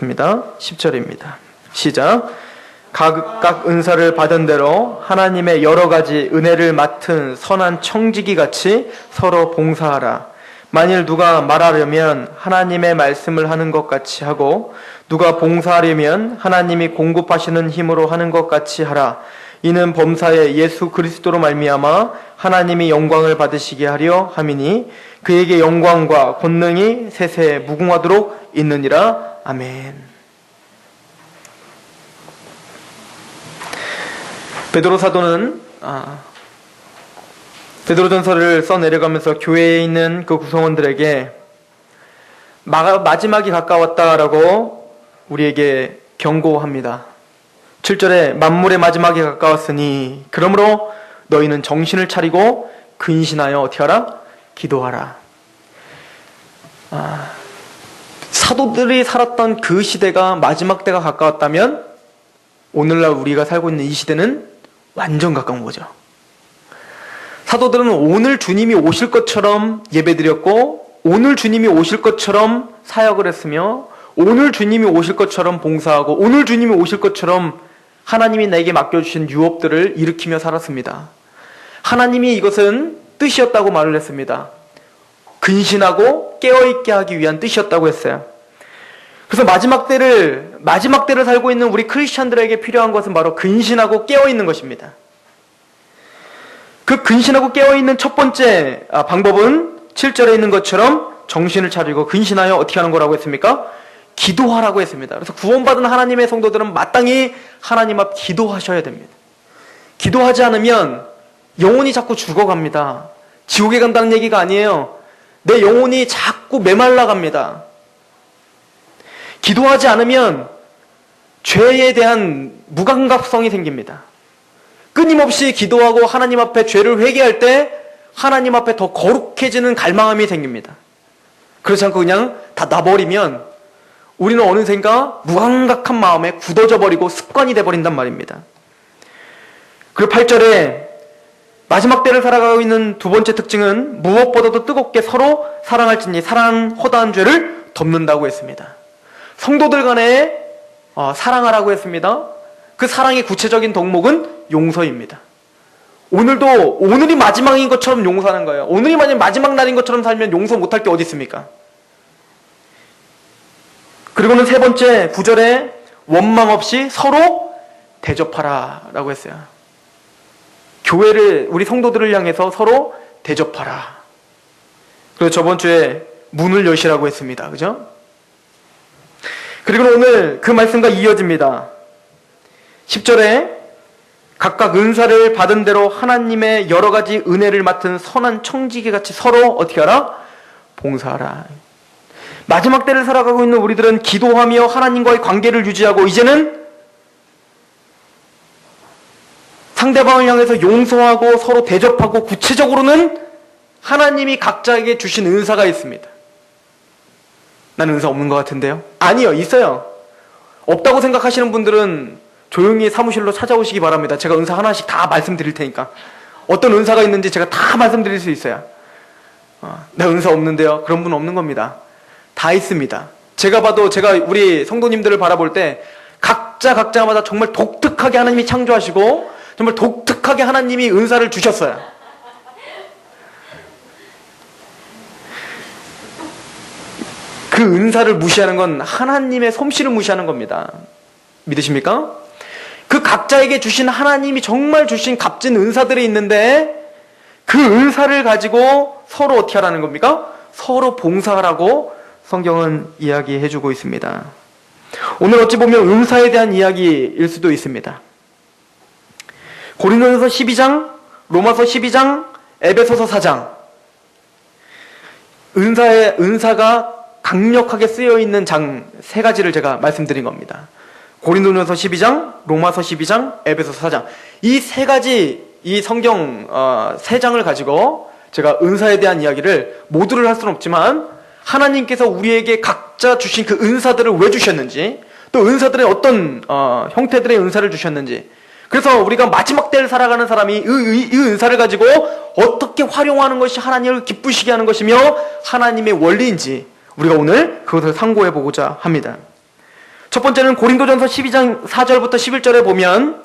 입니다. 10절입니다. 시작. 각각 은사를 받은 대로 하나님의 여러 가지 은혜를 맡은 선한 청지기 같이 서로 봉사하라. 만일 누가 말하려면 하나님의 말씀을 하는 것 같이 하고 누가 봉사하려면 하나님이 공급하시는 힘으로 하는 것 같이 하라. 이는 범사에 예수 그리스도로 말미암아 하나님이 영광을 받으시게 하려 함이니 그에게 영광과 권능이 세세에 무궁하도록 있느니라. 아멘. 베드로 사도는 베드로전서를 써내려가면서 교회에 있는 그 구성원들에게 마지막이 가까웠다라고 우리에게 경고합니다. 7절에 만물의 마지막이 가까웠으니 그러므로 너희는 정신을 차리고 근신하여 어떻게 하라? 기도하라. 사도들이 살았던 그 시대가 마지막 때가 가까웠다면 오늘날 우리가 살고 있는 이 시대는 완전 가까운 거죠. 사도들은 오늘 주님이 오실 것처럼 예배드렸고 오늘 주님이 오실 것처럼 사역을 했으며 오늘 주님이 오실 것처럼 봉사하고 오늘 주님이 오실 것처럼 하나님이 내게 맡겨주신 유업들을 일으키며 살았습니다. 하나님이 이것은 뜻이었다고 말을 했습니다. 근신하고 깨어있게 하기 위한 뜻이었다고 했어요. 그래서 마지막 때를 살고 있는 우리 크리스찬들에게 필요한 것은 바로 근신하고 깨어있는 것입니다. 그 근신하고 깨어있는 첫 번째 방법은 7절에 있는 것처럼 정신을 차리고 근신하여 어떻게 하는 거라고 했습니까? 기도하라고 했습니다. 그래서 구원받은 하나님의 성도들은 마땅히 하나님 앞 기도하셔야 됩니다. 기도하지 않으면 영혼이 자꾸 죽어갑니다. 지옥에 간다는 얘기가 아니에요. 내 영혼이 자꾸 메말라갑니다. 기도하지 않으면 죄에 대한 무감각성이 생깁니다. 끊임없이 기도하고 하나님 앞에 죄를 회개할 때 하나님 앞에 더 거룩해지는 갈망함이 생깁니다. 그렇지 않고 그냥 다 놔버리면 우리는 어느샌가 무감각한 마음에 굳어져 버리고 습관이 돼버린단 말입니다. 그리고 8절에 마지막 때를 살아가고 있는 두 번째 특징은 무엇보다도 뜨겁게 서로 사랑할지니 사랑은 허다한 죄를 덮는다고 했습니다. 성도들 간에 사랑하라고 했습니다. 그 사랑의 구체적인 덕목은 용서입니다. 오늘이 마지막인 것처럼 용서하는 거예요. 오늘이 만약 마지막 날인 것처럼 살면 용서 못할 게 어디 있습니까? 그리고는 세 번째 9절에 원망 없이 서로 대접하라 라고 했어요. 교회를 우리 성도들을 향해서 서로 대접하라. 그리고 저번 주에 문을 여시라고 했습니다. 그죠? 그리고 오늘 그 말씀과 이어집니다. 10절에 각각 은사를 받은 대로 하나님의 여러 가지 은혜를 맡은 선한 청지기 같이 서로 어떻게 하라? 봉사하라. 마지막 때를 살아가고 있는 우리들은 기도하며 하나님과의 관계를 유지하고 이제는 상대방을 향해서 용서하고 서로 대접하고 구체적으로는 하나님이 각자에게 주신 은사가 있습니다. 나는 은사 없는 것 같은데요? 아니요, 있어요. 없다고 생각하시는 분들은 조용히 사무실로 찾아오시기 바랍니다. 제가 은사 하나씩 다 말씀드릴 테니까. 어떤 은사가 있는지 제가 다 말씀드릴 수 있어요. 나 은사 없는데요? 그런 분 없는 겁니다. 다 있습니다. 제가 우리 성도님들을 바라볼 때 각자마다 정말 독특하게 하나님이 창조하시고 정말 독특하게 하나님이 은사를 주셨어요. 그 은사를 무시하는 건 하나님의 솜씨를 무시하는 겁니다. 믿으십니까? 그 각자에게 주신 하나님이 정말 주신 값진 은사들이 있는데 그 은사를 가지고 서로 어떻게 하라는 겁니까? 서로 봉사하라고 성경은 이야기해주고 있습니다. 오늘 어찌 보면 은사에 대한 이야기일 수도 있습니다. 고린도전서 12장, 로마서 12장, 에베소서 4장 은사가 강력하게 쓰여있는 장 세 가지를 제가 말씀드린 겁니다. 고린도전서 12장, 로마서 12장, 에베소서 4장 이 세 가지 이 성경 세 장을 가지고 제가 은사에 대한 이야기를 모두를 할 수는 없지만 하나님께서 우리에게 각자 주신 그 은사들을 왜 주셨는지 또 은사들의 어떤 형태들의 은사를 주셨는지 그래서 우리가 마지막 때를 살아가는 사람이 이 은사를 가지고 어떻게 활용하는 것이 하나님을 기쁘시게 하는 것이며 하나님의 원리인지 우리가 오늘 그것을 상고해 보고자 합니다. 첫 번째는 고린도전서 12장 4절부터 11절에 보면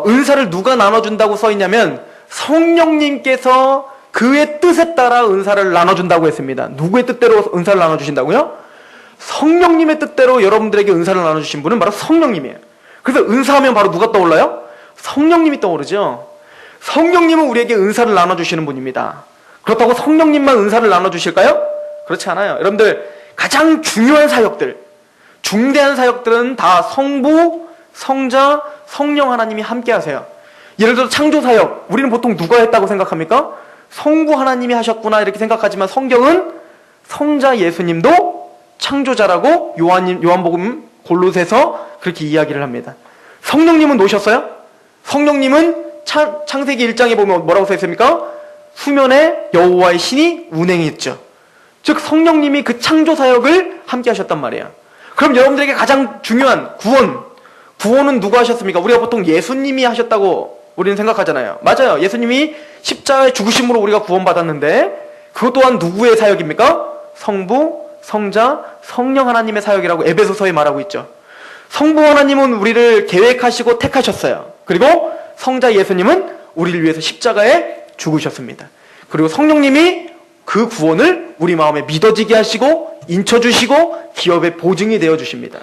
은사를 누가 나눠준다고 써있냐면 성령님께서 그의 뜻에 따라 은사를 나눠준다고 했습니다. 누구의 뜻대로 은사를 나눠주신다고요? 성령님의 뜻대로 여러분들에게 은사를 나눠주신 분은 바로 성령님이에요. 그래서 은사하면 바로 누가 떠올라요? 성령님이 떠오르죠. 성령님은 우리에게 은사를 나눠주시는 분입니다. 그렇다고 성령님만 은사를 나눠주실까요? 그렇지 않아요. 여러분들 가장 중요한 사역들, 중대한 사역들은 다 성부, 성자, 성령 하나님이 함께 하세요. 예를 들어 창조사역, 우리는 보통 누가 했다고 생각합니까? 성부 하나님이 하셨구나 이렇게 생각하지만 성경은 성자 예수님도 창조자라고 요한복음 골로새서 그렇게 이야기를 합니다. 성령님은 노셨어요? 성령님은 창세기 1장에 보면 뭐라고 써 있습니까? 수면에 여호와의 신이 운행했죠. 즉 성령님이 그 창조사역을 함께 하셨단 말이에요. 그럼 여러분들에게 가장 중요한 구원은 누가 하셨습니까? 우리가 보통 예수님이 하셨다고 우리는 생각하잖아요. 맞아요. 예수님이 십자가의 죽으심으로 우리가 구원받았는데 그것 또한 누구의 사역입니까? 성부, 성자, 성령 하나님의 사역이라고 에베소서에 말하고 있죠. 성부 하나님은 우리를 계획하시고 택하셨어요. 그리고 성자 예수님은 우리를 위해서 십자가에 죽으셨습니다. 그리고 성령님이 그 구원을 우리 마음에 믿어지게 하시고 인쳐주시고 기업의 보증이 되어주십니다.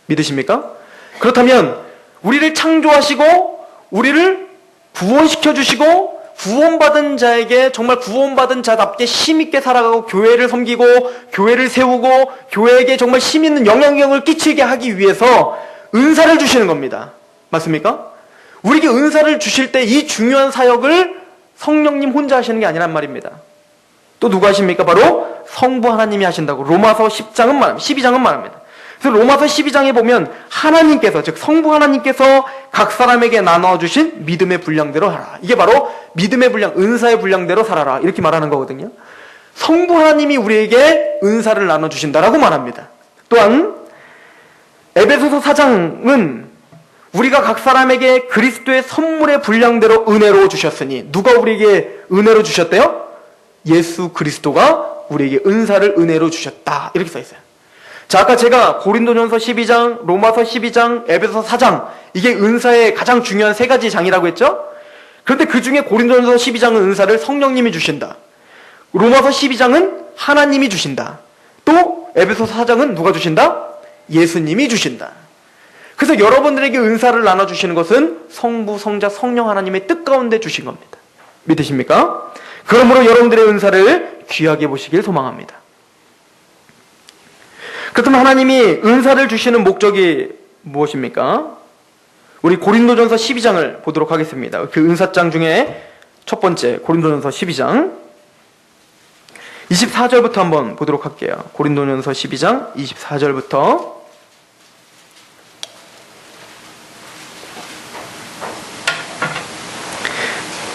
믿으십니까? 그렇다면 우리를 창조하시고 우리를 구원시켜주시고 구원받은 자에게 정말 구원받은 자답게 힘있게 살아가고 교회를 섬기고 교회를 세우고 교회에게 정말 힘있는 영향력을 끼치게 하기 위해서 은사를 주시는 겁니다. 맞습니까? 우리에게 은사를 주실 때 이 중요한 사역을 성령님 혼자 하시는 게 아니란 말입니다. 또 누가 하십니까? 바로 성부 하나님이 하신다고 로마서 12장은 말합니다. 그래서 로마서 12장에 보면 하나님께서, 즉 성부 하나님께서 각 사람에게 나눠주신 믿음의 분량대로 하라. 이게 바로 믿음의 분량, 은사의 분량대로 살아라. 이렇게 말하는 거거든요. 성부 하나님이 우리에게 은사를 나눠주신다라고 말합니다. 또한 에베소서 4장은 우리가 각 사람에게 그리스도의 선물의 분량대로 은혜로 주셨으니, 누가 우리에게 은혜로 주셨대요? 예수 그리스도가 우리에게 은사를 은혜로 주셨다. 이렇게 써 있어요. 자, 아까 제가 고린도전서 12장, 로마서 12장, 에베소서 4장, 이게 은사의 가장 중요한 세 가지 장이라고 했죠? 그런데 그 중에 고린도전서 12장은 은사를 성령님이 주신다. 로마서 12장은 하나님이 주신다. 또 에베소서 4장은 누가 주신다? 예수님이 주신다. 그래서 여러분들에게 은사를 나눠주시는 것은 성부, 성자, 성령 하나님의 뜻 가운데 주신 겁니다. 믿으십니까? 그러므로 여러분들의 은사를 귀하게 보시길 소망합니다. 그렇다면 하나님이 은사를 주시는 목적이 무엇입니까? 우리 고린도전서 12장을 보도록 하겠습니다. 그 은사장 중에 첫 번째 고린도전서 12장 24절부터 한번 보도록 할게요. 고린도전서 12장 24절부터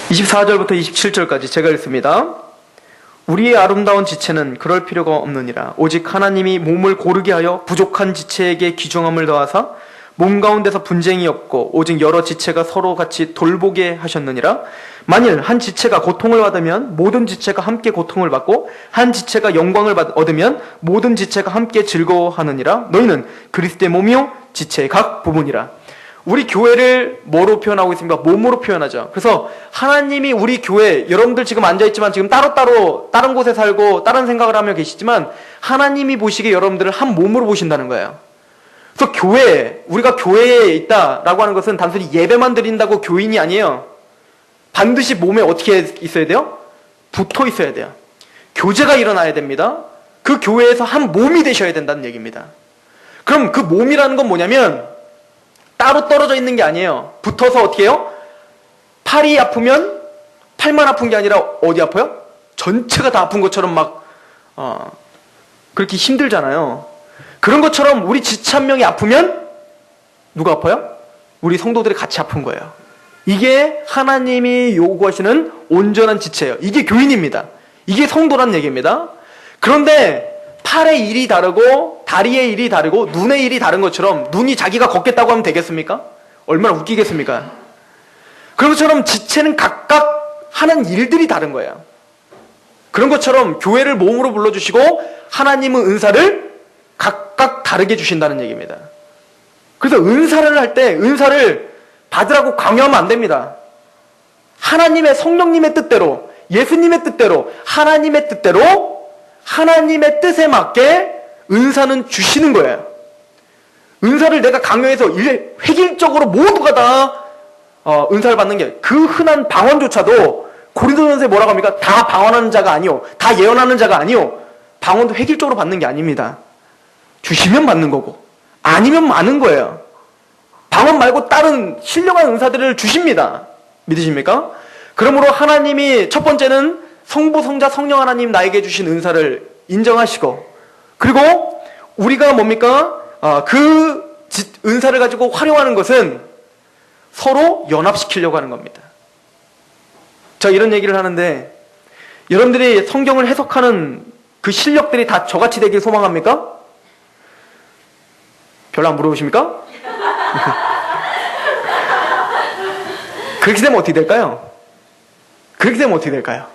24절부터 27절까지 제가 읽습니다. 우리의 아름다운 지체는 그럴 필요가 없느니라. 오직 하나님이 몸을 고르게 하여 부족한 지체에게 귀중함을 더하사 몸 가운데서 분쟁이 없고 오직 여러 지체가 서로 같이 돌보게 하셨느니라. 만일 한 지체가 고통을 받으면 모든 지체가 함께 고통을 받고 한 지체가 영광을 얻으면 모든 지체가 함께 즐거워하느니라. 너희는 그리스도의 몸이요 지체의 각 부분이라. 우리 교회를 뭐로 표현하고 있습니까? 몸으로 표현하죠. 그래서 하나님이 우리 교회, 여러분들 지금 앉아있지만 지금 따로따로 다른 곳에 살고 다른 생각을 하며 계시지만 하나님이 보시기에 여러분들을 한 몸으로 보신다는 거예요. 그래서 교회, 우리가 교회에 있다라고 하는 것은 단순히 예배만 드린다고 교인이 아니에요. 반드시 몸에 어떻게 있어야 돼요? 붙어 있어야 돼요. 교제가 일어나야 됩니다. 그 교회에서 한 몸이 되셔야 된다는 얘기입니다. 그럼 그 몸이라는 건 뭐냐면 따로 떨어져 있는 게 아니에요. 붙어서 어떻게 해요? 팔이 아프면 팔만 아픈 게 아니라 어디 아파요? 전체가 다 아픈 것처럼 막 그렇게 힘들잖아요. 그런 것처럼 우리 지체 한 명이 아프면 누가 아파요? 우리 성도들이 같이 아픈 거예요. 이게 하나님이 요구하시는 온전한 지체예요. 이게 교인입니다. 이게 성도란 얘기입니다. 그런데 팔의 일이 다르고 다리의 일이 다르고 눈의 일이 다른 것처럼 눈이 자기가 걷겠다고 하면 되겠습니까? 얼마나 웃기겠습니까? 그런 것처럼 지체는 각각 하는 일들이 다른 거예요. 그런 것처럼 교회를 몸으로 불러주시고 하나님은 은사를 각각 다르게 주신다는 얘기입니다. 그래서 은사를 할 때 은사를 받으라고 강요하면 안 됩니다. 하나님의 성령님의 뜻대로, 예수님의 뜻대로, 하나님의 뜻대로, 하나님의 뜻에 맞게 은사는 주시는 거예요. 은사를 내가 강요해서 획일적으로 모두가 다 은사를 받는 게, 그 흔한 방언조차도 고린도전서에 뭐라고 합니까? 다 방언하는 자가 아니요, 다 예언하는 자가 아니요, 방언도 획일적으로 받는 게 아닙니다. 주시면 받는 거고 아니면 많은 거예요. 방언 말고 다른 신령한 은사들을 주십니다. 믿으십니까? 그러므로 하나님이 첫 번째는 성부, 성자, 성령 하나님 나에게 주신 은사를 인정하시고, 그리고 우리가 뭡니까? 그 은사를 가지고 활용하는 것은 서로 연합시키려고 하는 겁니다. 자, 이런 얘기를 하는데 여러분들이 성경을 해석하는 그 실력들이 다 저같이 되길 소망합니까? 별로 안 부러우십니까? 그렇게 되면 어떻게 될까요? 그렇게 되면 어떻게 될까요?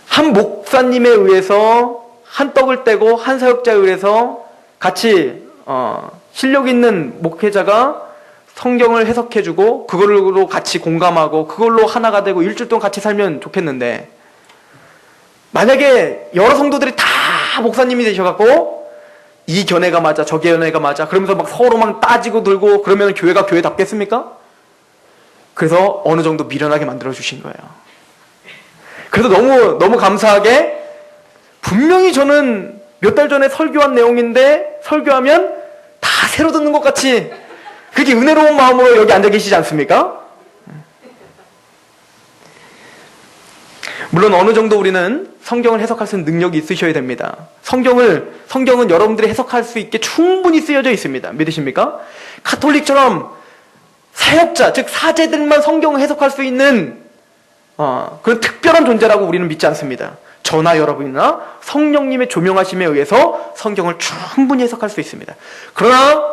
한 목사님에 의해서 한 떡을 떼고 한 사역자에 의해서 같이 실력 있는 목회자가 성경을 해석해주고 그걸로 같이 공감하고 그걸로 하나가 되고 일주일 동안 같이 살면 좋겠는데, 만약에 여러 성도들이 다 목사님이 되셔갖고 이 견해가 맞아 저 견해가 맞아 그러면서 막 서로 막 따지고 들고 그러면 교회가 교회답겠습니까? 그래서 어느 정도 미련하게 만들어 주신 거예요. 그래서 너무 감사하게, 분명히 저는 몇 달 전에 설교한 내용인데 설교하면 다 새로 듣는 것 같이 그렇게 은혜로운 마음으로 여기 앉아 계시지 않습니까? 물론 어느 정도 우리는 성경을 해석할 수 있는 능력이 있으셔야 됩니다. 성경은 여러분들이 해석할 수 있게 충분히 쓰여져 있습니다. 믿으십니까? 카톨릭처럼 사역자, 즉 사제들만 성경을 해석할 수 있는 그런 특별한 존재라고 우리는 믿지 않습니다. 저나 여러분이나 성령님의 조명하심에 의해서 성경을 충분히 해석할 수 있습니다. 그러나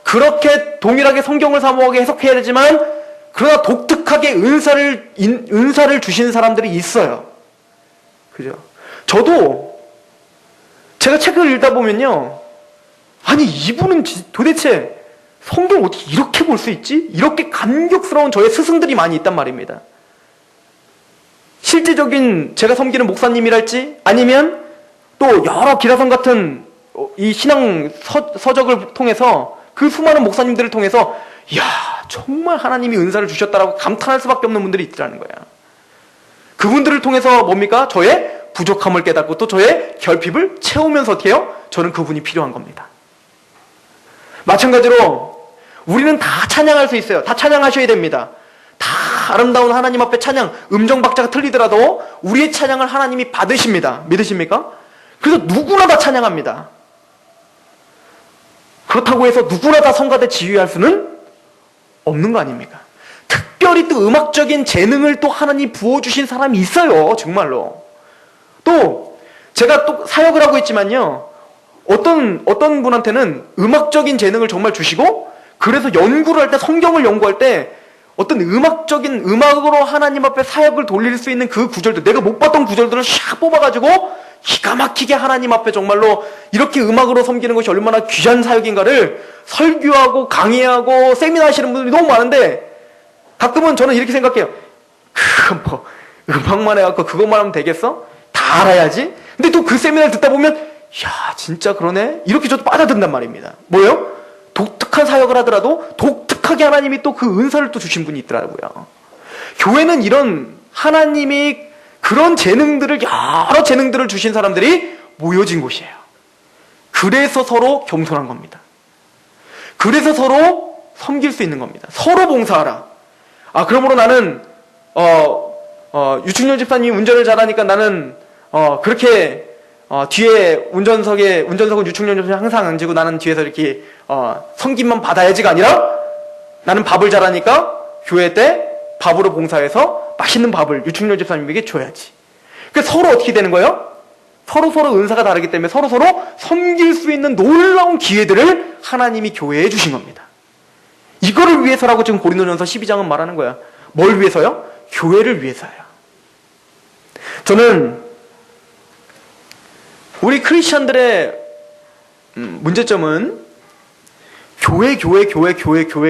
그렇게 동일하게 성경을 사모하게 해석해야 되지만, 그러나 독특하게 은사를 주신 사람들이 있어요. 그죠? 저도 제가 책을 읽다 보면요, 아니 이분은 도대체 성경 어떻게 이렇게 볼 수 있지? 이렇게 감격스러운 저의 스승들이 많이 있단 말입니다. 실제적인 제가 섬기는 목사님이랄지, 아니면 또 여러 기라성 같은 이 신앙 서적을 통해서 그 수많은 목사님들을 통해서 이야, 정말 하나님이 은사를 주셨다라고 감탄할 수밖에 없는 분들이 있더라는 거야. 그분들을 통해서 뭡니까? 저의 부족함을 깨닫고 또 저의 결핍을 채우면서 어떻게 해요? 저는 그분이 필요한 겁니다. 마찬가지로 우리는 다 찬양할 수 있어요. 다 찬양하셔야 됩니다. 다 아름다운 하나님 앞에 찬양, 음정 박자가 틀리더라도 우리의 찬양을 하나님이 받으십니다. 믿으십니까? 그래서 누구나 다 찬양합니다. 그렇다고 해서 누구나 다 성가대 지휘할 수는 없는 거 아닙니까? 특별히 또 음악적인 재능을 또 하나님 부어주신 사람이 있어요. 정말로. 또 제가 또 사역을 하고 있지만요, 어떤 분한테는 음악적인 재능을 정말 주시고, 그래서 연구를 할 때, 성경을 연구할 때 어떤 음악적인 음악으로 하나님 앞에 사역을 돌릴 수 있는 그 구절들, 내가 못 봤던 구절들을 샥 뽑아가지고 기가 막히게 하나님 앞에 정말로 이렇게 음악으로 섬기는 것이 얼마나 귀한 사역인가를 설교하고 강의하고 세미나 하시는 분들이 너무 많은데, 가끔은 저는 이렇게 생각해요. 뭐 음악만 해갖고 그것만 하면 되겠어? 다 알아야지. 근데 또 그 세미나를 듣다 보면 야, 진짜 그러네? 이렇게 저도 빠져든단 말입니다. 뭐예요? 독특한 사역을 하더라도 독특하게 하나님이 또 그 은사를 또 주신 분이 있더라고요. 교회는 이런 하나님이 그런 재능들을, 여러 재능들을 주신 사람들이 모여진 곳이에요. 그래서 서로 겸손한 겁니다. 그래서 서로 섬길 수 있는 겁니다. 서로 봉사하라. 그러므로 나는 유충렬 집사님이 운전을 잘하니까 나는 그렇게 뒤에 운전석은 유충렬 집사님이 항상 앉고 나는 뒤에서 이렇게 섬김만 받아야지가 아니라, 나는 밥을 잘하니까 교회 때 밥으로 봉사해서 맛있는 밥을 유충렬 집사님에게 줘야지. 그러니까 서로 어떻게 되는 거예요? 서로 은사가 다르기 때문에 서로 섬길 수 있는 놀라운 기회들을 하나님이 교회에 주신 겁니다. 이거를 위해서라고 지금 고린도전서 12장은 말하는 거야. 뭘 위해서요? 교회를 위해서요. 저는 우리 크리스천들의 문제점은 교회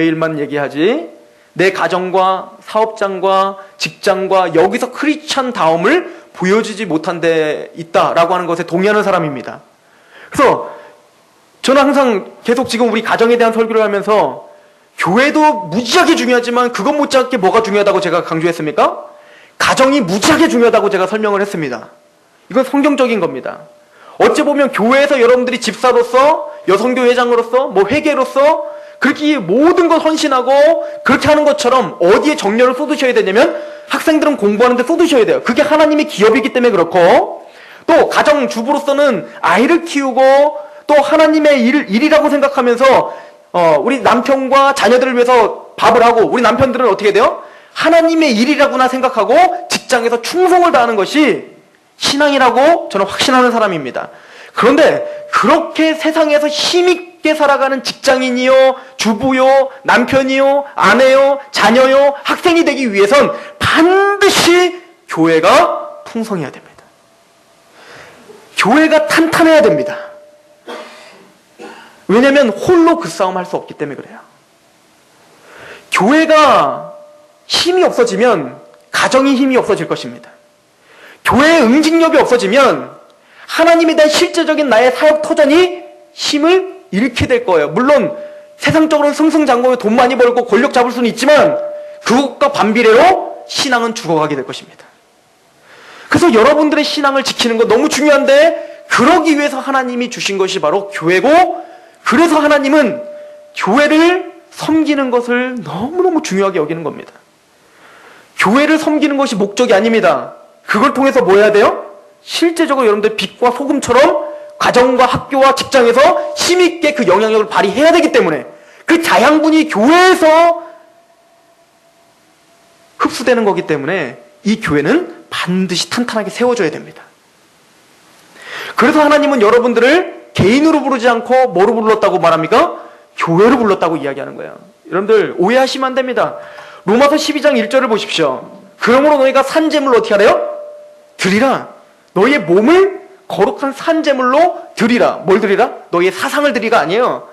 일만 얘기하지 내 가정과 사업장과 직장과 여기서 크리스찬다움을 보여주지 못한 데 있다라고 하는 것에 동의하는 사람입니다. 그래서 저는 항상 계속 지금 우리 가정에 대한 설교를 하면서 교회도 무지하게 중요하지만 그것 못지않게 뭐가 중요하다고 제가 강조했습니까? 가정이 무지하게 중요하다고 제가 설명을 했습니다. 이건 성경적인 겁니다. 어찌 보면 교회에서 여러분들이 집사로서 여성교회장으로서 회계로서 그렇게 모든 걸 헌신하고 그렇게 하는 것처럼 어디에 정열을 쏟으셔야 되냐면 학생들은 공부하는데 쏟으셔야 돼요. 그게 하나님의 기업이기 때문에 그렇고 또 가정주부로서는 아이를 키우고 또 하나님의 일이라고 생각하면서 우리 남편과 자녀들을 위해서 밥을 하고 우리 남편들은 어떻게 돼요? 하나님의 일이라고나 생각하고 직장에서 충성을 다하는 것이 신앙이라고 저는 확신하는 사람입니다. 그런데 그렇게 세상에서 힘있게 살아가는 직장인이요, 주부요, 남편이요, 아내요, 자녀요, 학생이 되기 위해선 반드시 교회가 풍성해야 됩니다. 교회가 탄탄해야 됩니다. 왜냐하면 홀로 그 싸움 할 수 없기 때문에 그래요. 교회가 힘이 없어지면 가정이 힘이 없어질 것입니다. 교회의 응징력이 없어지면 하나님에 대한 실제적인 나의 사역 터전이 힘을 잃게 될 거예요. 물론 세상적으로는 승승장구하며 돈 많이 벌고 권력 잡을 수는 있지만 그것과 반비례로 신앙은 죽어가게 될 것입니다. 그래서 여러분들의 신앙을 지키는 거 너무 중요한데 그러기 위해서 하나님이 주신 것이 바로 교회고 그래서 하나님은 교회를 섬기는 것을 너무너무 중요하게 여기는 겁니다. 교회를 섬기는 것이 목적이 아닙니다. 그걸 통해서 뭐 해야 돼요? 실제적으로 여러분들 빛과 소금처럼 가정과 학교와 직장에서 힘있게 그 영향력을 발휘해야 되기 때문에 그 자양분이 교회에서 흡수되는 거기 때문에 이 교회는 반드시 탄탄하게 세워줘야 됩니다. 그래서 하나님은 여러분들을 개인으로 부르지 않고 뭐로 불렀다고 말합니까? 교회로 불렀다고 이야기하는 거예요. 여러분들 오해하시면 안 됩니다. 로마서 12장 1절을 보십시오. 그러므로 너희가 산제물로 어떻게 하래요? 드리라. 너희의 몸을 거룩한 산제물로 드리라. 뭘 드리라? 너희의 사상을 드리가 아니에요.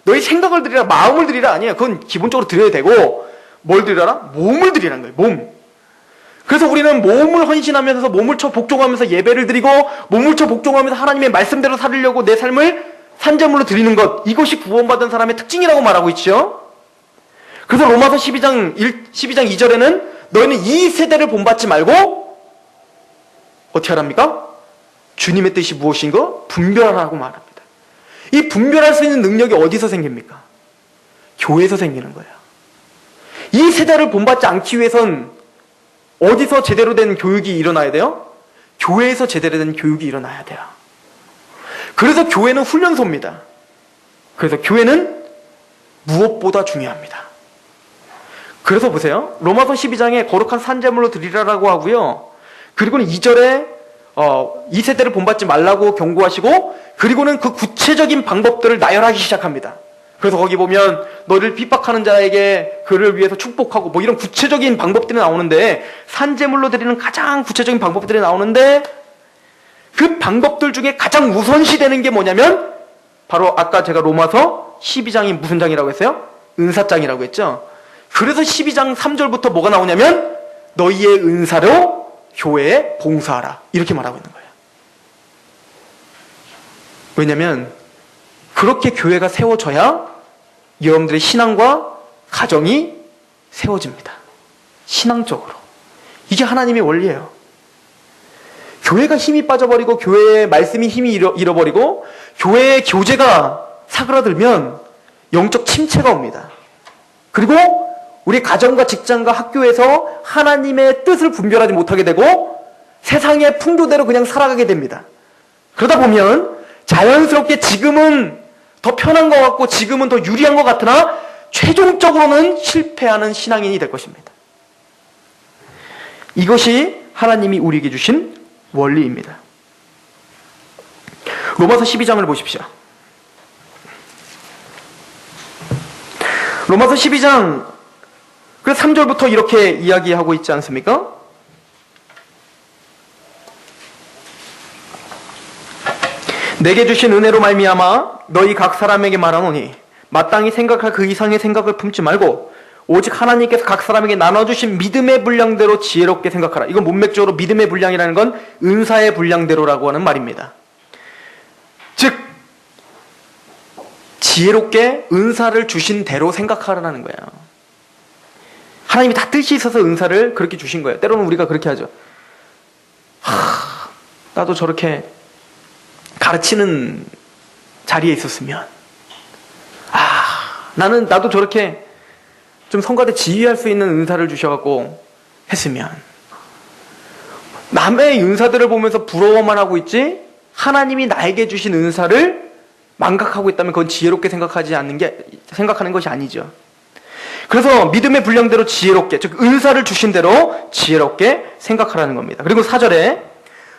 너희 생각을 드리라. 마음을 드리라 아니에요. 그건 기본적으로 드려야 되고 뭘 드리라? 몸을 드리라는 거예요. 몸. 그래서 우리는 몸을 헌신하면서 몸을 쳐 복종하면서 예배를 드리고 몸을 쳐 복종하면서 하나님의 말씀대로 살으려고 내 삶을 산제물로 드리는 것, 이것이 구원받은 사람의 특징이라고 말하고 있죠. 그래서 로마서 12장 2절에는 너희는 이 세대를 본받지 말고 어떻게 하랍니까? 주님의 뜻이 무엇인가? 분별하라고 말합니다. 이 분별할 수 있는 능력이 어디서 생깁니까? 교회에서 생기는 거예요. 이 세대를 본받지 않기 위해선 어디서 제대로 된 교육이 일어나야 돼요? 교회에서 제대로 된 교육이 일어나야 돼요. 그래서 교회는 훈련소입니다. 그래서 교회는 무엇보다 중요합니다. 그래서 보세요. 로마서 12장에 거룩한 산제물로 드리라라고 하고요. 그리고는 2절에 이 세대를 본받지 말라고 경고하시고 그리고는 그 구체적인 방법들을 나열하기 시작합니다. 그래서 거기 보면 너를 핍박하는 자에게 그를 위해서 축복하고 뭐 이런 구체적인 방법들이 나오는데 산제물로 드리는 가장 구체적인 방법들이 나오는데 그 방법들 중에 가장 우선시되는 게 뭐냐면 바로 아까 제가 로마서 12장이 무슨 장이라고 했어요? 은사장이라고 했죠. 그래서 12장 3절부터 뭐가 나오냐면 너희의 은사로 교회에 봉사하라 이렇게 말하고 있는 거예요. 왜냐하면 그렇게 교회가 세워져야 여러분들의 신앙과 가정이 세워집니다. 신앙적으로. 이게 하나님의 원리예요. 교회가 힘이 빠져버리고 교회의 말씀이 힘이 잃어버리고 교회의 교제가 사그라들면 영적 침체가 옵니다. 그리고 우리 가정과 직장과 학교에서 하나님의 뜻을 분별하지 못하게 되고 세상의 풍조대로 그냥 살아가게 됩니다. 그러다 보면 자연스럽게 지금은 더 편한 것 같고 지금은 더 유리한 것 같으나 최종적으로는 실패하는 신앙인이 될 것입니다. 이것이 하나님이 우리에게 주신 원리입니다. 로마서 12장을 보십시오. 로마서 12장 3절부터 이렇게 이야기하고 있지 않습니까? 내게 주신 은혜로 말미암아 너희 각 사람에게 말하노니 마땅히 생각할 그 이상의 생각을 품지 말고 오직 하나님께서 각 사람에게 나눠주신 믿음의 분량대로 지혜롭게 생각하라. 이건 문맥적으로 믿음의 분량이라는 건 은사의 분량대로라고 하는 말입니다. 즉 지혜롭게 은사를 주신 대로 생각하라는 거예요. 하나님이 다 뜻이 있어서 은사를 그렇게 주신 거예요. 때로는 우리가 그렇게 하죠. 나도 저렇게 가르치는 자리에 있었으면, 나도 저렇게 좀 성가대 지휘할 수 있는 은사를 주셔갖고 했으면. 남의 은사들을 보면서 부러워만 하고 있지 하나님이 나에게 주신 은사를 망각하고 있다면 그건 지혜롭게 생각하는 것이 아니죠. 그래서 믿음의 분량대로 지혜롭게, 즉 은사를 주신 대로 지혜롭게 생각하라는 겁니다. 그리고 4절에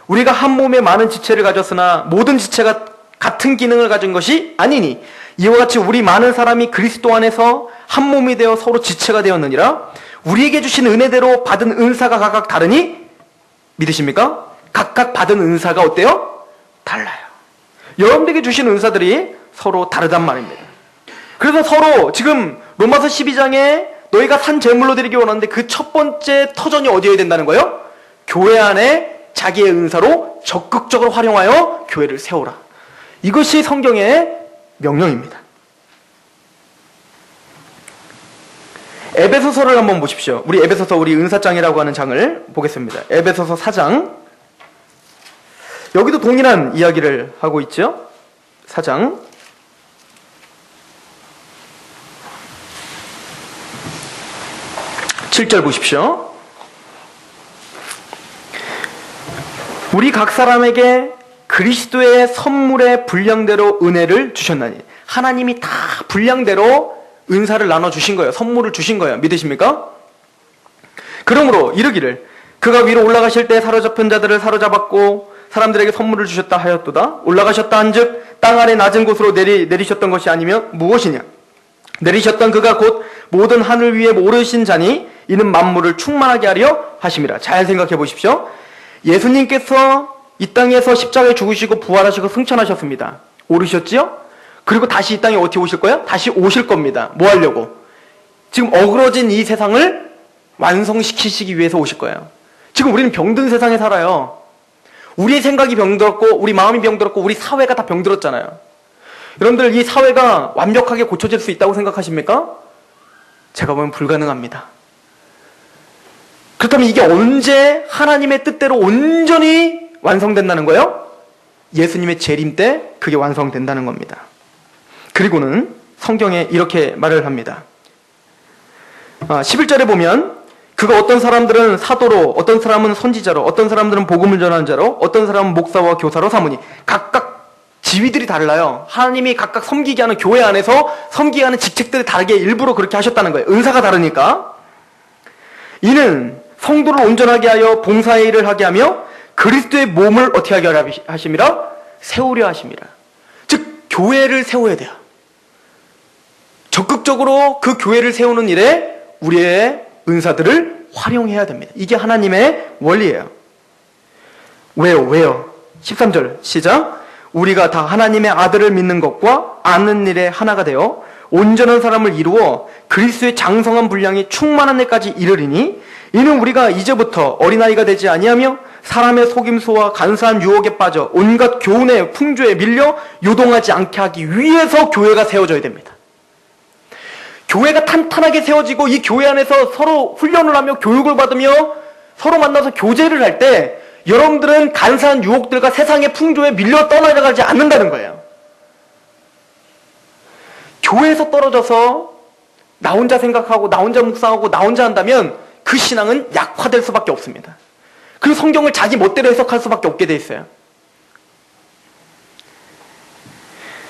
우리가 한 몸에 많은 지체를 가졌으나 모든 지체가 같은 기능을 가진 것이 아니니 이와 같이 우리 많은 사람이 그리스도 안에서 한 몸이 되어 서로 지체가 되었느니라. 우리에게 주신 은혜대로 받은 은사가 각각 다르니 믿으십니까? 각각 받은 은사가 어때요? 달라요. 여러분들에게 주신 은사들이 서로 다르단 말입니다. 그래서 서로 지금 로마서 12장에 너희가 산 제물로 드리기 원하는데 그 첫 번째 터전이 어디여야 된다는 거예요? 교회 안에 자기의 은사로 적극적으로 활용하여 교회를 세우라. 이것이 성경의 명령입니다. 에베소서를 한번 보십시오. 우리 에베소서, 우리 은사장이라고 하는 장을 보겠습니다. 에베소서 4장. 여기도 동일한 이야기를 하고 있죠. 4장 7절 보십시오. 우리 각 사람에게 그리스도의 선물의 분량대로 은혜를 주셨나니. 하나님이 다 분량대로 은사를 나눠주신 거예요. 선물을 주신 거예요. 믿으십니까? 그러므로 이르기를 그가 위로 올라가실 때 사로잡힌 자들을 사로잡았고 사람들에게 선물을 주셨다 하였도다. 올라가셨다 한즉 땅 아래 낮은 곳으로 내리셨던 것이 아니면 무엇이냐. 내리셨던 그가 곧 모든 하늘 위에 오르신 자니 이는 만물을 충만하게 하려 하심이라. 잘 생각해 보십시오. 예수님께서 이 땅에서 십자가에 죽으시고 부활하시고 승천하셨습니다. 오르셨지요? 그리고 다시 이 땅에 어떻게 오실 거예요? 다시 오실 겁니다. 뭐 하려고? 지금 어그러진 이 세상을 완성시키시기 위해서 오실 거예요. 지금 우리는 병든 세상에 살아요. 우리의 생각이 병들었고 우리 마음이 병들었고 우리 사회가 다 병들었잖아요. 여러분들 이 사회가 완벽하게 고쳐질 수 있다고 생각하십니까? 제가 보면 불가능합니다. 그렇다면 이게 언제 하나님의 뜻대로 온전히 완성된다는 거예요? 예수님의 재림 때 그게 완성된다는 겁니다. 그리고는 성경에 이렇게 말을 합니다. 11절에 보면 그가 어떤 사람들은 사도로, 어떤 사람은 선지자로, 어떤 사람들은 복음을 전하는 자로, 어떤 사람은 목사와 교사로 삼으니 각각 지위들이 달라요. 하나님이 각각 섬기게 하는 교회 안에서 섬기게 하는 직책들이 다르게 일부러 그렇게 하셨다는 거예요. 은사가 다르니까. 이는 성도를 온전하게 하여 봉사의 일을 하게 하며 그리스도의 몸을 어떻게 하게 하심이라? 세우려 하심이라. 즉 교회를 세워야 돼요. 적극적으로 그 교회를 세우는 일에 우리의 은사들을 활용해야 됩니다. 이게 하나님의 원리예요. 왜요? 13절 시작. 우리가 다 하나님의 아들을 믿는 것과 아는 일에 하나가 되어 온전한 사람을 이루어 그리스도의 장성한 분량이 충만한 데까지 이르리니 이는 우리가 이제부터 어린아이가 되지 아니하며 사람의 속임수와 간사한 유혹에 빠져 온갖 교훈의 풍조에 밀려 요동하지 않게 하기 위해서 교회가 세워져야 됩니다. 교회가 탄탄하게 세워지고 이 교회 안에서 서로 훈련을 하며 교육을 받으며 서로 만나서 교제를 할 때 여러분들은 간사한 유혹들과 세상의 풍조에 밀려 떠나가지 않는다는 거예요. 교회에서 떨어져서 나 혼자 생각하고 나 혼자 묵상하고 나 혼자 한다면 그 신앙은 약화될 수밖에 없습니다. 그리고 성경을 자기 멋대로 해석할 수밖에 없게 돼 있어요.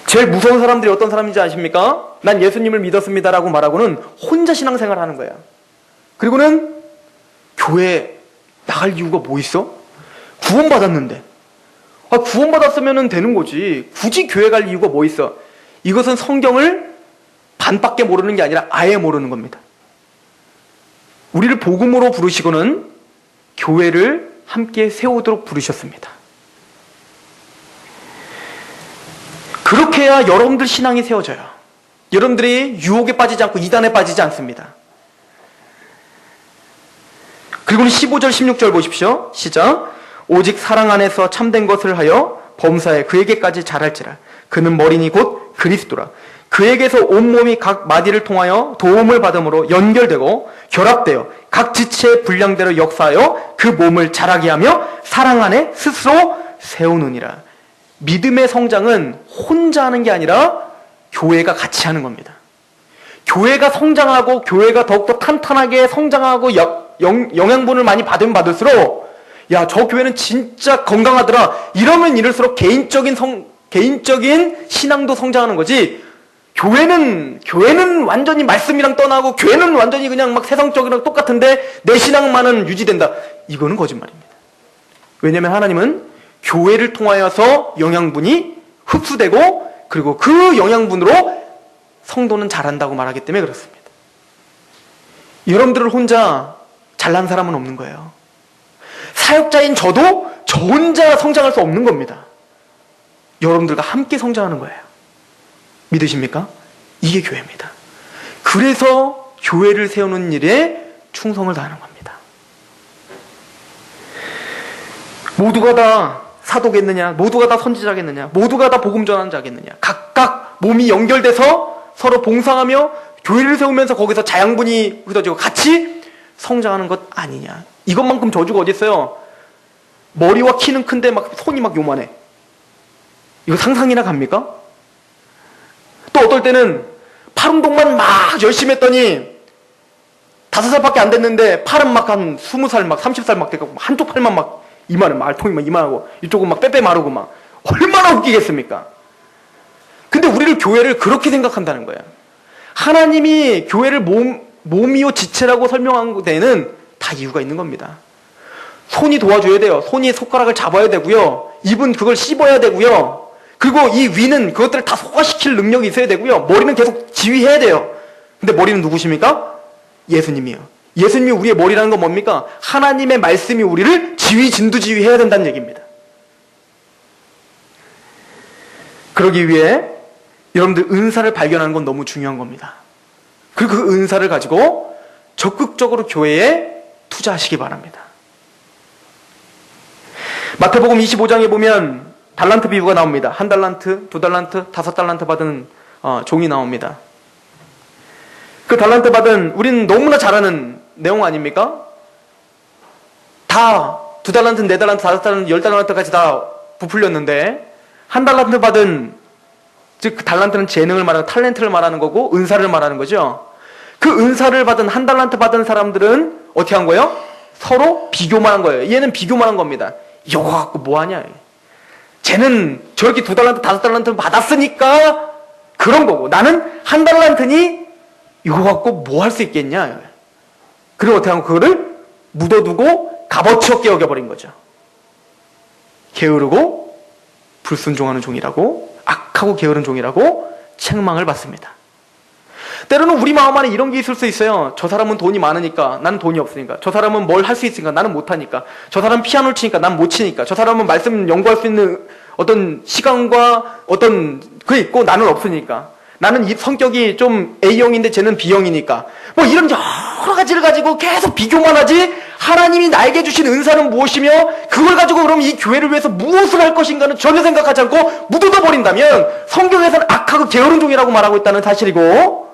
제일 무서운 사람들이 어떤 사람인지 아십니까? 난 예수님을 믿었습니다라고 말하고는 혼자 신앙생활을 하는 거야. 그리고는 교회에 나갈 이유가 뭐 있어? 구원받았는데. 구원받았으면 되는 거지. 굳이 교회 갈 이유가 뭐 있어? 이것은 성경을 반밖에 모르는 게 아니라 아예 모르는 겁니다. 우리를 복음으로 부르시고는 교회를 함께 세우도록 부르셨습니다. 그렇게 해야 여러분들 신앙이 세워져요. 여러분들이 유혹에 빠지지 않고 이단에 빠지지 않습니다. 그리고 15절 16절 보십시오. 시작. 오직 사랑 안에서 참된 것을 하여 범사에 그에게까지 자랄지라. 그는 머리니 곧 그리스도라. 그에게서 온몸이 각 마디를 통하여 도움을 받음으로 연결되고 결합되어 각 지체의 분량대로 역사하여 그 몸을 자라게 하며 사랑 안에 스스로 세우느니라. 믿음의 성장은 혼자 하는 게 아니라 교회가 같이 하는 겁니다. 교회가 성장하고 교회가 더욱더 탄탄하게 성장하고 영양분을 많이 받으면 받을수록 야, 저 교회는 진짜 건강하더라 이러면 이럴수록 개인적인 신앙도 성장하는 거지. 교회는 완전히 말씀이랑 떠나고 교회는 완전히 그냥 막 세상적이랑 똑같은데 내 신앙만은 유지된다. 이거는 거짓말입니다. 왜냐하면 하나님은 교회를 통하여서 영양분이 흡수되고 그리고 그 영양분으로 성도는 자란다고 말하기 때문에 그렇습니다. 여러분들을 혼자 잘난 사람은 없는 거예요. 사역자인 저도 저 혼자 성장할 수 없는 겁니다. 여러분들과 함께 성장하는 거예요. 믿으십니까? 이게 교회입니다. 그래서 교회를 세우는 일에 충성을 다하는 겁니다. 모두가 다 사도겠느냐? 모두가 다 선지자겠느냐? 모두가 다 복음 전하는 자겠느냐? 각각 몸이 연결돼서 서로 봉사하며 교회를 세우면서 거기서 자양분이 흩어지고 같이 성장하는 것 아니냐? 이것만큼 저주가 어디 있어요? 머리와 키는 큰데 막 손이 막 요만해. 이거 상상이나 갑니까? 또 어떨 때는 팔 운동만 막 열심히 했더니 5살밖에 안 됐는데 팔은 막 한 20살 막 30살 막 되고 한쪽 팔만 막 이만해. 말통이 막 이만하고 이쪽은 막 빼빼 마르고 막 얼마나 웃기겠습니까? 근데 우리를 교회를 그렇게 생각한다는 거예요. 하나님이 교회를 몸이요 지체라고 설명한 데에는 다 이유가 있는 겁니다. 손이 도와줘야 돼요. 손이 손가락을 잡아야 되고요. 입은 그걸 씹어야 되고요. 그리고 이 위는 그것들을 다 소화시킬 능력이 있어야 되고요. 머리는 계속 지휘해야 돼요. 근데 머리는 누구십니까? 예수님이요. 예수님이 우리의 머리라는 건 뭡니까? 하나님의 말씀이 우리를 진두지휘해야 된다는 얘기입니다. 그러기 위해 여러분들 은사를 발견하는 건 너무 중요한 겁니다. 그리고 그 은사를 가지고 적극적으로 교회에 투자하시기 바랍니다. 마태복음 25장에 보면 달란트 비유가 나옵니다. 1달란트, 2달란트, 5달란트 받은 종이 나옵니다. 그 달란트 받은 우리는 너무나 잘 아는 내용 아닙니까? 다 2달란트, 4달란트, 5달란트, 10달란트까지 다 부풀렸는데 1달란트 받은 즉 그 달란트는 재능을 말하는 탤런트를 말하는 거고 은사를 말하는 거죠. 그 은사를 받은 1달란트 받은 사람들은 어떻게 한 거예요? 서로 비교만 한 거예요. 얘는 비교만 한 겁니다. 이거 갖고 뭐하냐. 쟤는 저렇게 2달란트, 5달란트 받았으니까 그런 거고 나는 1달란트니 이거 갖고 뭐 할 수 있겠냐. 그리고 어떻게 하면 그거를 묻어두고 값어치 없게 여겨버린 거죠. 게으르고 불순종하는 종이라고 악하고 게으른 종이라고 책망을 받습니다. 때로는 우리 마음 안에 이런 게 있을 수 있어요. 저 사람은 돈이 많으니까 나는 돈이 없으니까. 저 사람은 뭘 할 수 있으니까 나는 못하니까. 저 사람은 피아노를 치니까 난 못 치니까. 저 사람은 말씀 연구할 수 있는 어떤 시간과 어떤 그게 있고 나는 없으니까. 나는 이 성격이 좀 A형인데 쟤는 B형이니까. 뭐 이런 여러 가지를 가지고 계속 비교만 하지 하나님이 나에게 주신 은사는 무엇이며 그걸 가지고 그럼 이 교회를 위해서 무엇을 할 것인가는 전혀 생각하지 않고 묻어둬 버린다면 성경에서는 악하고 게으른 종이라고 말하고 있다는 사실이고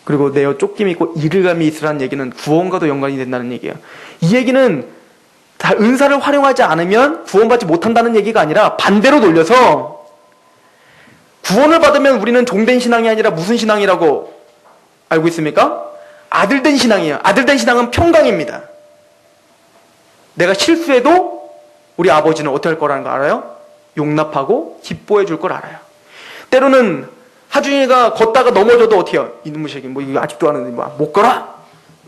그리고 내어 쫓김이 있고 이르감이 있으라는 얘기는 구원과도 연관이 된다는 얘기예요. 이 얘기는 다 은사를 활용하지 않으면 구원받지 못한다는 얘기가 아니라 반대로 돌려서 구원을 받으면 우리는 종된 신앙이 아니라 무슨 신앙이라고 알고 있습니까? 아들된 신앙이에요. 아들된 신앙은 평강입니다. 내가 실수해도 우리 아버지는 어떻게 할 거라는 거 알아요? 용납하고 기뻐해 줄 걸 알아요. 때로는 하준이가 걷다가 넘어져도 어떻게 해요? 이놈의 새끼 뭐 이거 아직도 하는데 뭐 못 걸어?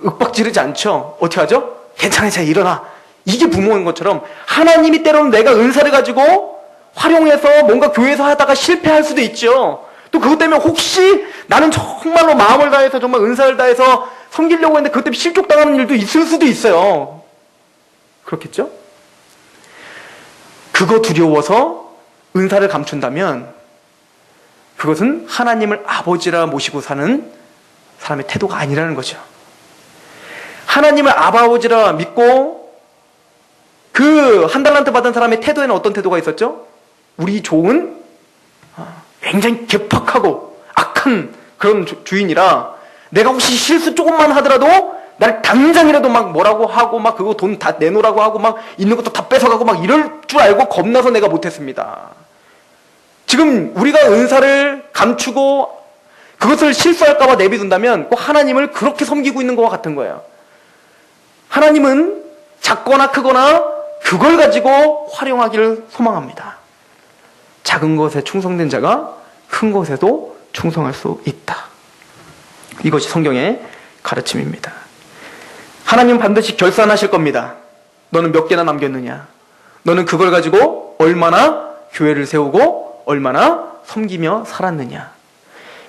윽박 지르지 않죠? 어떻게 하죠? 괜찮아, 자 일어나. 이게 부모인 것처럼 하나님이 때로는 내가 은사를 가지고 활용해서 뭔가 교회에서 하다가 실패할 수도 있죠. 또 그것 때문에 혹시 나는 정말로 마음을 다해서 정말 은사를 다해서 섬기려고 했는데 그것 때문에 실족당하는 일도 있을 수도 있어요. 그렇겠죠? 그거 두려워서 은사를 감춘다면 그것은 하나님을 아버지라 모시고 사는 사람의 태도가 아니라는 거죠. 하나님을 아버지라 믿고 그 한 달란트 받은 사람의 태도에는 어떤 태도가 있었죠? 우리 좋은 굉장히 괴팍하고 악한 그런 주인이라 내가 혹시 실수 조금만 하더라도 날 당장이라도 막 뭐라고 하고 막 그거 돈 다 내놓으라고 하고 막 있는 것도 다 뺏어가고 막 이럴 줄 알고 겁나서 내가 못했습니다. 지금 우리가 은사를 감추고 그것을 실수할까봐 내비둔다면 꼭 하나님을 그렇게 섬기고 있는 것과 같은 거예요. 하나님은 작거나 크거나 그걸 가지고 활용하기를 소망합니다. 작은 것에 충성된 자가 큰 것에도 충성할 수 있다. 이것이 성경의 가르침입니다. 하나님 반드시 결산하실 겁니다. 너는 몇 개나 남겼느냐? 너는 그걸 가지고 얼마나 교회를 세우고 얼마나 섬기며 살았느냐?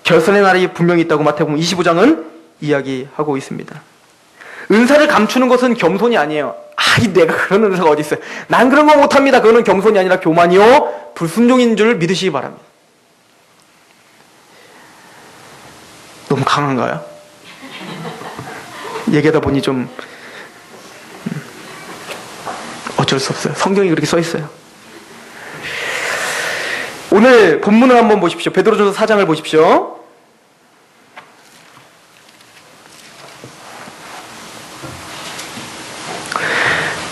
결산의 날이 분명히 있다고 마태복음 25장은 이야기하고 있습니다. 은사를 감추는 것은 겸손이 아니에요. 내가 그런 은사가 어디 있어요? 난 그런 거 못합니다. 그거는 겸손이 아니라 교만이요 불순종인 줄 믿으시기 바랍니다. 너무 강한가요? 얘기하다 보니 좀 어쩔 수 없어요. 성경이 그렇게 써 있어요. 오늘 본문을 한번 보십시오. 베드로전서 4장을 보십시오.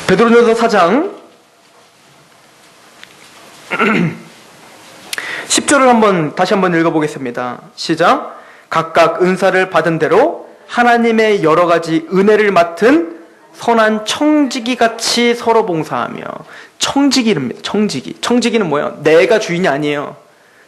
베드로전서 4장 10절을 다시 한번 읽어보겠습니다. 시작. 각각 은사를 받은 대로 하나님의 여러 가지 은혜를 맡은 선한 청지기 같이 서로 봉사하며. 청지기입니다. 청지기는 뭐예요? 내가 주인이 아니에요.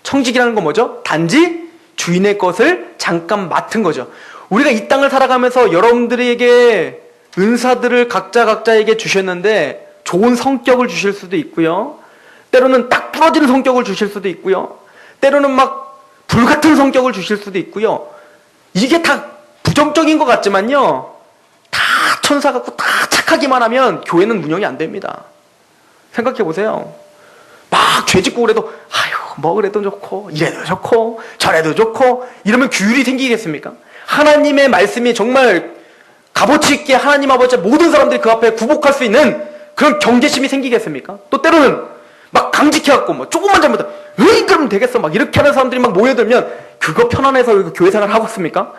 청지기라는 건 뭐죠? 단지 주인의 것을 잠깐 맡은 거죠. 우리가 이 땅을 살아가면서 여러분들에게 은사들을 각자에게 주셨는데 좋은 성격을 주실 수도 있고요. 때로는 딱 부러지는 성격을 주실 수도 있고요. 때로는 막 불같은 성격을 주실 수도 있고요. 이게 다 부정적인 것 같지만요. 다 천사 같고 다 착하기만 하면 교회는 운영이 안 됩니다. 생각해 보세요. 막 죄짓고 그래도 뭐 그래도 좋고 이래도 좋고 저래도 좋고 이러면 규율이 생기겠습니까? 하나님의 말씀이 정말 값어치 있게 하나님 아버지 모든 사람들이 그 앞에 굴복할 수 있는 그런 경계심이 생기겠습니까? 또 때로는 막 강직해갖고 뭐 조금만 잘못하면 그럼 되겠어 막 이렇게 하는 사람들이 막 모여들면 그거 편안해서 교회 생활 하겠습니까?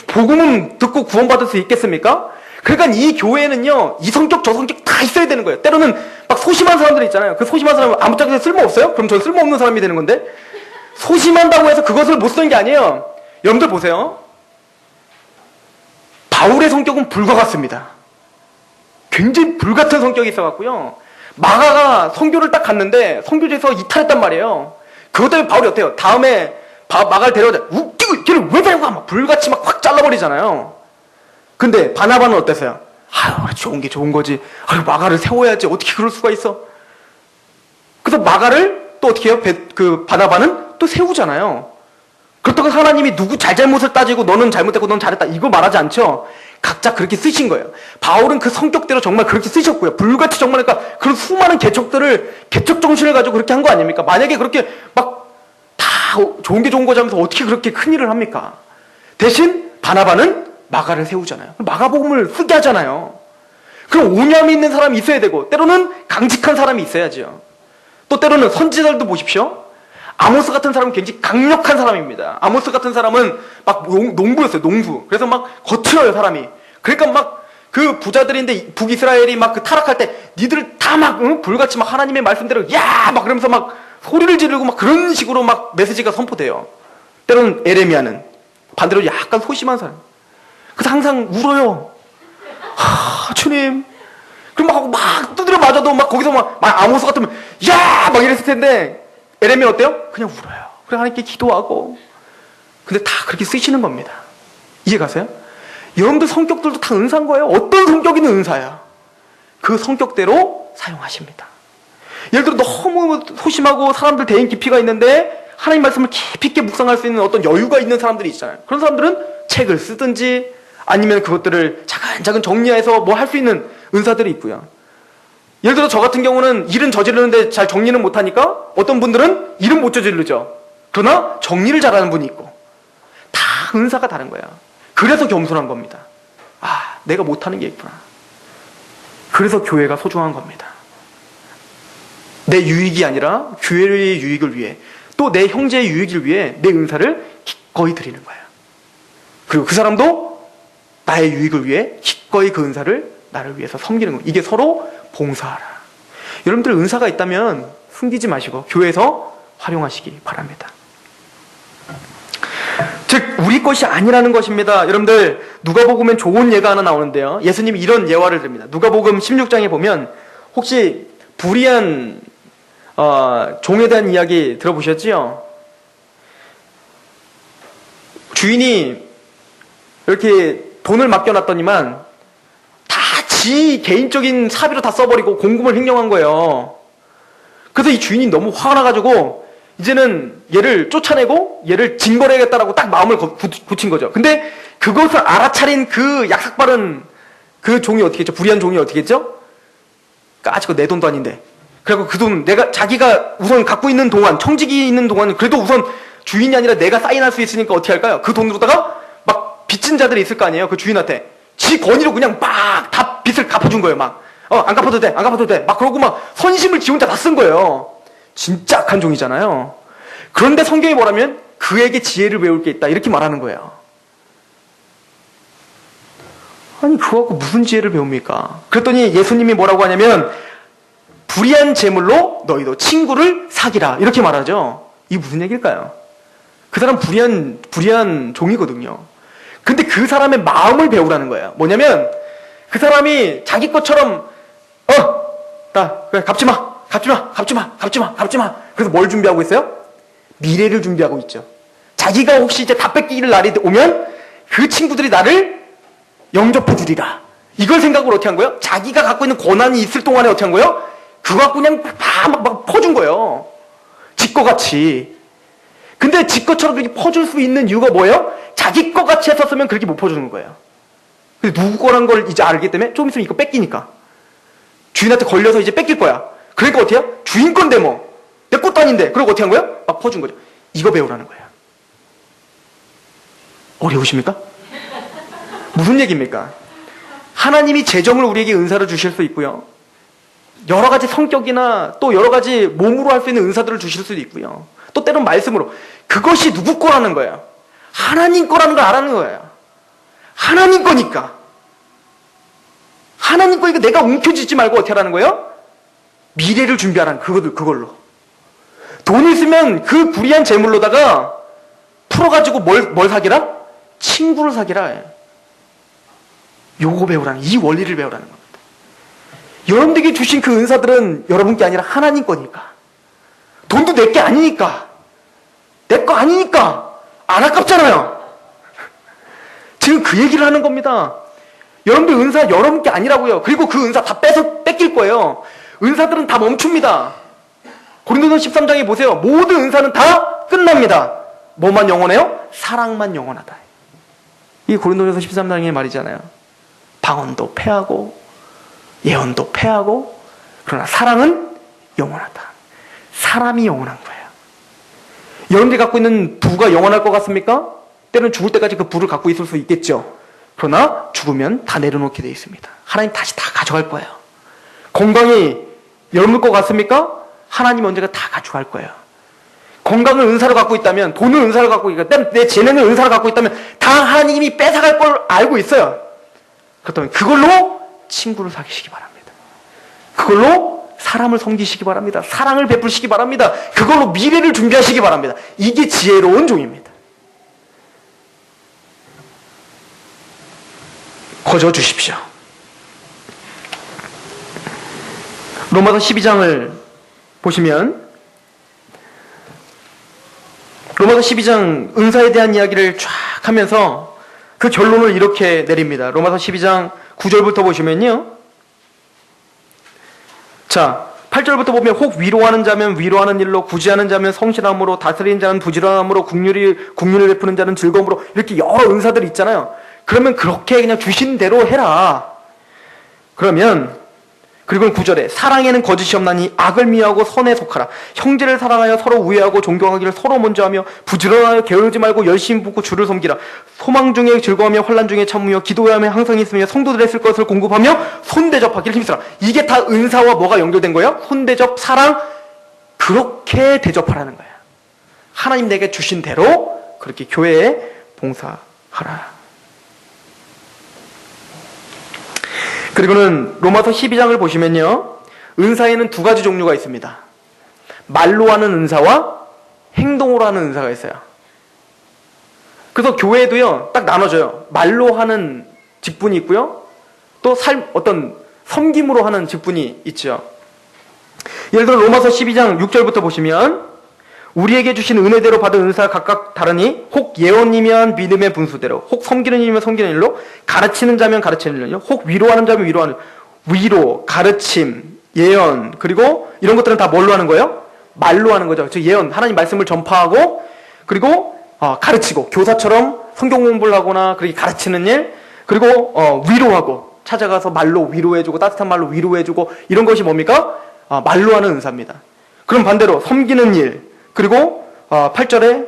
복음은 듣고 구원받을 수 있겠습니까? 그러니까 이 교회는요 이 성격 저 성격 다 있어야 되는 거예요. 때로는 막 소심한 사람들이 있잖아요. 그 소심한 사람은 아무짝에나 쓸모없어요? 그럼 전 쓸모없는 사람이 되는 건데 소심한다고 해서 그것을 못 쓰는 게 아니에요. 여러분들 보세요. 바울의 성격은 불과 같습니다. 굉장히 불같은 성격이 있어갖고요. 마가가 선교를 딱 갔는데 선교지에서 이탈했단 말이에요. 그것 때문에 바울이 어때요? 다음에 마가를 데려오자. 웃기고 걔를 왜 데려가? 막 불같이 막 확 잘라버리잖아요. 근데 바나바는 어땠어요? 좋은 게 좋은 거지. 마가를 세워야지. 어떻게 그럴 수가 있어? 그래서 마가를 또 어떻게 해요? 그 바나바는 또 세우잖아요. 그렇다고 하나님이 누구 잘잘못을 따지고 너는 잘못했고 넌 잘했다 이거 말하지 않죠. 각자 그렇게 쓰신 거예요. 바울은 그 성격대로 정말 그렇게 쓰셨고요. 불같이 정말 그러니까 그런 수많은 개척들을 개척 정신을 가지고 그렇게 한 거 아닙니까? 만약에 그렇게 막 다 좋은 게 좋은 거지 하면서 어떻게 그렇게 큰일을 합니까? 대신 바나바는 마가를 세우잖아요. 마가복음을 쓰게 하잖아요. 그럼 오념이 있는 사람이 있어야 되고 때로는 강직한 사람이 있어야죠. 또 때로는 선지자들도 보십시오. 아모스 같은 사람은 굉장히 강력한 사람입니다. 아모스 같은 사람은 막 농부였어요. 농부. 그래서 막 거칠어요 사람이. 그러니까 막 그 부자들인데 북이스라엘이 막 그 타락할 때 니들 다 막 불같이 막 하나님의 말씀대로 야 막 그러면서 막 소리를 지르고 막 그런 식으로 막 메시지가 선포돼요. 때로는 에레미야는 반대로 약간 소심한 사람. 그래서 항상 울어요. 주님. 그럼 막 두드려 맞아도 막 거기서 막 아모스 같으면 야 막 이랬을 텐데 에레미야 어때요? 그냥 울어요. 그래 하나님께 기도하고. 근데 다 그렇게 쓰시는 겁니다. 이해 가세요? 여러분들 성격들도 다 은사인 거예요. 어떤 성격이든 은사야. 그 성격대로 사용하십니다. 예를 들어 너무 소심하고 사람들 대인 깊이가 있는데 하나님 말씀을 깊이 있게 묵상할 수 있는 어떤 여유가 있는 사람들이 있잖아요. 그런 사람들은 책을 쓰든지 아니면 그것들을 차근차근 정리해서 뭐 할 수 있는 은사들이 있고요. 예를 들어 저 같은 경우는 일은 저지르는데 잘 정리는 못하니까 어떤 분들은 일은 못 저지르죠. 그러나 정리를 잘하는 분이 있고 다 은사가 다른 거야. 그래서 겸손한 겁니다. 아, 내가 못하는 게 있구나. 그래서 교회가 소중한 겁니다. 내 유익이 아니라 교회의 유익을 위해 또 내 형제의 유익을 위해 내 은사를 기꺼이 드리는 거야. 그리고 그 사람도 나의 유익을 위해 기꺼이 그 은사를 나를 위해서 섬기는 거야. 이게 서로 봉사하라. 여러분들 은사가 있다면 숨기지 마시고 교회에서 활용하시기 바랍니다. 즉 우리 것이 아니라는 것입니다. 여러분들 누가복음엔 좋은 예가 하나 나오는데요. 예수님이 이런 예화를 듭니다. 누가복음 16장에 보면 혹시 불의한 종에 대한 이야기 들어보셨지요? 주인이 이렇게 돈을 맡겨놨더니만 다 지 개인적인 사비로 다 써버리고 공금을 횡령한 거예요. 그래서 이 주인이 너무 화가 나가지고 이제는 얘를 쫓아내고 얘를 징벌해야겠다라고 딱 마음을 굳힌 거죠. 근데 그것을 알아차린 그 약삭빠른 그 종이 어떻게 했죠? 불의한 종이 어떻게 했죠? 까짓거 내 돈도 아닌데. 그리고 그 돈 자기가 우선 갖고 있는 동안, 청직이 있는 동안 그래도 우선 주인이 아니라 내가 사인할 수 있으니까 어떻게 할까요? 그 돈으로다가 막 빚진 자들이 있을 거 아니에요? 그 주인한테. 지 권위로 그냥 막 다 빚을 갚아준 거예요, 막. 안 갚아도 돼, 안 갚아도 돼. 막 그러고 막 선심을 지 혼자 다 쓴 거예요. 진짜 악한 종이잖아요. 그런데 성경이 뭐라면 그에게 지혜를 배울 게 있다. 이렇게 말하는 거예요. 아니, 그거 갖고 무슨 지혜를 배웁니까? 그랬더니 예수님이 뭐라고 하냐면 불의한 재물로 너희도 친구를 사귀라. 이렇게 말하죠. 이게 무슨 얘기일까요? 그 사람 불의한 종이거든요. 근데 그 사람의 마음을 배우라는 거예요. 뭐냐면 그 사람이 자기 것처럼 그래, 갚지 마. 그래서 뭘 준비하고 있어요? 미래를 준비하고 있죠. 자기가 혹시 이제 다 뺏길 날이 오면 그 친구들이 나를 영접해 주리라. 이걸 생각으로 어떻게 한 거예요? 자기가 갖고 있는 권한이 있을 동안에 어떻게 한 거예요? 그거 갖고 그냥 막 퍼준 거예요. 지 거 같이. 근데 지 것처럼 그렇게 퍼줄 수 있는 이유가 뭐예요? 자기 거 같이 했었으면 그렇게 못 퍼주는 거예요. 근데 누구 거란 걸 이제 알기 때문에 좀 있으면 이거 뺏기니까. 주인한테 걸려서 이제 뺏길 거야. 그러니까 어떻게 해요? 주인 건데 뭐. 내 것도 아닌데. 그리고 어떻게 한 거예요? 막 퍼준 거죠. 이거 배우라는 거예요. 어려우십니까? 무슨 얘기입니까? 하나님이 재정을 우리에게 은사로 주실 수 있고요. 여러 가지 성격이나 또 여러 가지 몸으로 할 수 있는 은사들을 주실 수도 있고요. 또 때론 말씀으로. 그것이 누구 거라는 거예요? 하나님 거라는 걸 알아는 거예요. 하나님 거니까. 하나님 거니까 내가 움켜쥐지 말고 어떻게 하라는 거예요? 미래를 준비하라는 그걸로. 돈 있으면 그 불의한 재물로다가 풀어가지고 뭘 사기라? 친구를 사기라. 요거 배우라는, 이 원리를 배우라는 겁니다. 여러분들에게 주신 그 은사들은 여러분께 아니라 하나님 거니까. 돈도 내 게 아니니까. 내 거 아니니까. 안 아깝잖아요. 지금 그 얘기를 하는 겁니다. 여러분들 은사 여러분께 아니라고요. 그리고 그 은사 다 뺏길 거예요. 은사들은 다 멈춥니다. 고린도서 13장에 보세요. 모든 은사는 다 끝납니다. 뭐만 영원해요? 사랑만 영원하다. 이게 고린도서 13장의 말이잖아요. 방언도 패하고 예언도 패하고 그러나 사랑은 영원하다. 사람이 영원한 거예요. 여러분들이 갖고 있는 부가 영원할 것 같습니까? 때로는 죽을 때까지 그 부를 갖고 있을 수 있겠죠. 그러나 죽으면 다 내려놓게 되어 있습니다. 하나님 다시 다 가져갈 거예요. 건강이 여러분 것 같습니까? 하나님 언젠가 다 가져갈 거예요. 건강을 은사로 갖고 있다면, 돈을 은사로 갖고 있다면, 내 재능을 은사로 갖고 있다면 다 하나님이 뺏어갈 걸 알고 있어요. 그렇다면 그걸로 친구를 사귀시기 바랍니다. 그걸로 사람을 섬기시기 바랍니다. 사랑을 베푸시기 바랍니다. 그걸로 미래를 준비하시기 바랍니다. 이게 지혜로운 종입니다. 거저 주십시오. 로마서 12장을 보시면 로마서 12장 은사에 대한 이야기를 쫙 하면서 그 결론을 이렇게 내립니다. 로마서 12장 9절부터 보시면요. 자, 8절부터 보면 혹 위로하는 자면 위로하는 일로, 구제하는 자면 성실함으로, 다스리는 자는 부지런함으로, 국률을 베푸는 자는 즐거움으로, 이렇게 여러 은사들이 있잖아요. 그러면 그렇게 그냥 주신 대로 해라. 그러면 그리고 9절에 사랑에는 거짓이 없나니 악을 미워하고 선에 속하라. 형제를 사랑하여 서로 우애하고 존경하기를 서로 먼저 하며 부지런하여 게으르지 말고 열심히 붓고 주를 섬기라. 소망 중에 즐거워하며 환난 중에 참으며 기도하며 항상 있으며 성도들의 쓸 것을 공급하며 손대접하기를 힘쓰라. 이게 다 은사와 뭐가 연결된 거예요? 손대접, 사랑, 그렇게 대접하라는 거예요. 하나님 내게 주신 대로 그렇게 교회에 봉사하라. 그리고는 로마서 12장을 보시면요, 은사에는 두 가지 종류가 있습니다. 말로 하는 은사와 행동으로 하는 은사가 있어요. 그래서 교회도요 딱 나눠져요. 말로 하는 직분이 있고요, 또 어떤 섬김으로 하는 직분이 있죠. 예를 들어 로마서 12장 6절부터 보시면 우리에게 주신 은혜대로 받은 은사가 각각 다르니 혹 예언이면 믿음의 분수대로, 혹 섬기는 일이면 섬기는 일로, 가르치는 자면 가르치는 일로, 혹 위로하는 자면 위로하는 일로. 위로, 가르침, 예언, 그리고 이런 것들은 다 뭘로 하는 거예요? 말로 하는 거죠. 즉 예언, 하나님 말씀을 전파하고, 그리고 가르치고, 교사처럼 성경 공부를 하거나 그렇게 가르치는 일, 그리고 위로하고, 찾아가서 말로 위로해주고, 따뜻한 말로 위로해주고, 이런 것이 뭡니까? 말로 하는 은사입니다. 그럼 반대로 섬기는 일, 그리고 8절에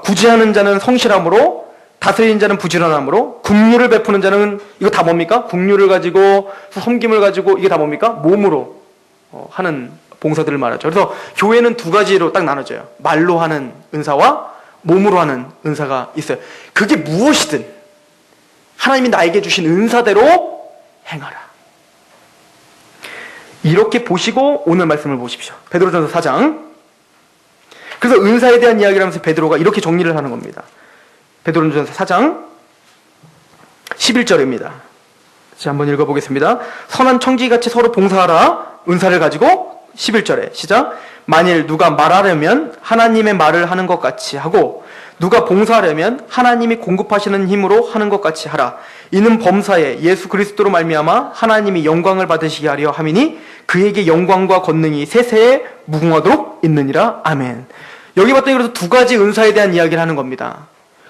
구제하는 자는 성실함으로, 다스리는 자는 부지런함으로, 긍휼을 베푸는 자는, 이거 다 뭡니까? 긍휼을 가지고 섬김을 가지고, 이게 다 뭡니까? 몸으로 하는 봉사들을 말하죠. 그래서 교회는 두 가지로 딱 나눠져요. 말로 하는 은사와 몸으로 하는 은사가 있어요. 그게 무엇이든 하나님이 나에게 주신 은사대로 행하라. 이렇게 보시고 오늘 말씀을 보십시오. 베드로전서 4장. 그래서 은사에 대한 이야기를 하면서 베드로가 이렇게 정리를 하는 겁니다. 베드로전서 4장 11절입니다. 자, 한번 읽어보겠습니다. 선한 청지기같이 서로 봉사하라. 은사를 가지고 11절에 시작. 만일 누가 말하려면 하나님의 말을 하는 것 같이 하고, 누가 봉사하려면 하나님이 공급하시는 힘으로 하는 것 같이 하라. 이는 범사에 예수 그리스도로 말미암아 하나님이 영광을 받으시게 하려 함이니 그에게 영광과 권능이 세세에 무궁하도록 있느니라. 아멘. 여기 봤더니 그래서 두 가지 은사에 대한 이야기를 하는 겁니다.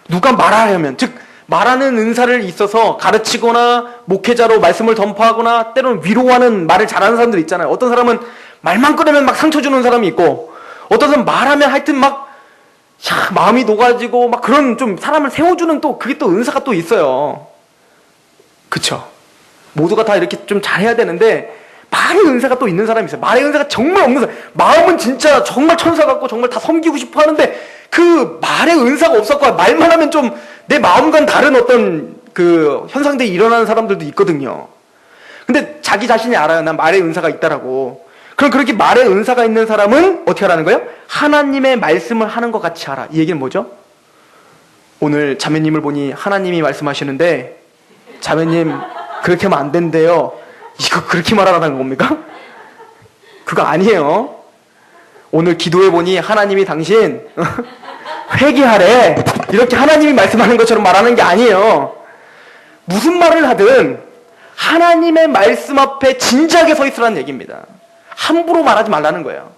누가 말하려면, 즉 말하는 은사를 있어서 가르치거나 목회자로 말씀을 전파하거나 때로는 위로하는 말을 잘하는 사람들 있잖아요. 어떤 사람은 말만 꺼내면 막 상처 주는 사람이 있고, 어떤 사람은 말하면 하여튼 막 마음이 녹아지고 막 그런 좀 사람을 세워주는, 또 그게 또 은사가 또 있어요. 그쵸? 모두가 다 이렇게 좀 잘해야 되는데 말의 은사가 또 있는 사람이 있어요. 말의 은사가 정말 없는 사람. 마음은 진짜 정말 천사 같고 정말 다 섬기고 싶어 하는데 그 말의 은사가 없었고 말만 하면 좀 내 마음과는 다른 어떤 그 현상들이 일어나는 사람들도 있거든요. 근데 자기 자신이 알아요. 난 말의 은사가 있다라고. 그럼 그렇게 말의 은사가 있는 사람은 어떻게 하라는 거예요? 하나님의 말씀을 하는 것 같이 하라. 이 얘기는 뭐죠? 오늘 자매님을 보니 하나님이 말씀하시는데 자매님 그렇게 하면 안 된대요. 이거 그렇게 말하라는 겁니까? 그거 아니에요. 오늘 기도해보니 하나님이 당신 회개하래, 이렇게 하나님이 말씀하는 것처럼 말하는 게 아니에요. 무슨 말을 하든 하나님의 말씀 앞에 진지하게 서 있으라는 얘기입니다. 함부로 말하지 말라는 거예요.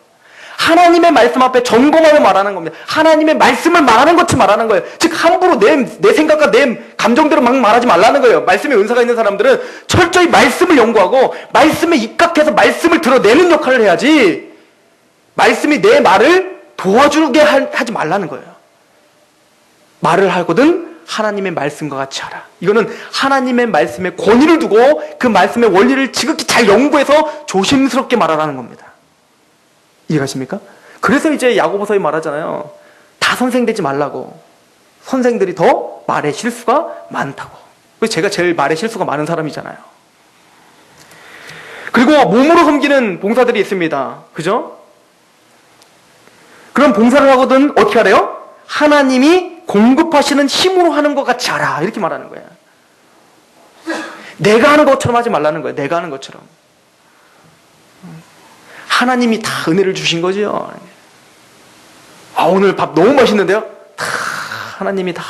하나님의 말씀 앞에 점검하며 말하는 겁니다. 하나님의 말씀을 말하는 것처럼 말하는 거예요. 즉 함부로 내 생각과 내 감정대로 막 말하지 말라는 거예요. 말씀에 은사가 있는 사람들은 철저히 말씀을 연구하고 말씀에 입각해서 말씀을 드러내는 역할을 해야지, 말씀이 내 말을 도와주게 하지 말라는 거예요. 말을 하거든 하나님의 말씀과 같이 하라. 이거는 하나님의 말씀에 권위를 두고 그 말씀의 원리를 지극히 잘 연구해서 조심스럽게 말하라는 겁니다. 이해가십니까? 그래서 이제 야고보서에 말하잖아요. 다 선생되지 말라고. 선생들이 더 말에 실수가 많다고. 그래서 제가 제일 말에 실수가 많은 사람이잖아요. 그리고 몸으로 섬기는 봉사들이 있습니다. 그죠? 그럼 봉사를 하거든 어떻게 하래요? 하나님이 공급하시는 힘으로 하는 것 같이 하라. 이렇게 말하는 거예요. 내가 하는 것처럼 하지 말라는 거예요. 내가 하는 것처럼. 하나님이 다 은혜를 주신 거죠. 오늘 밥 너무 맛있는데요? 다 하나님이 다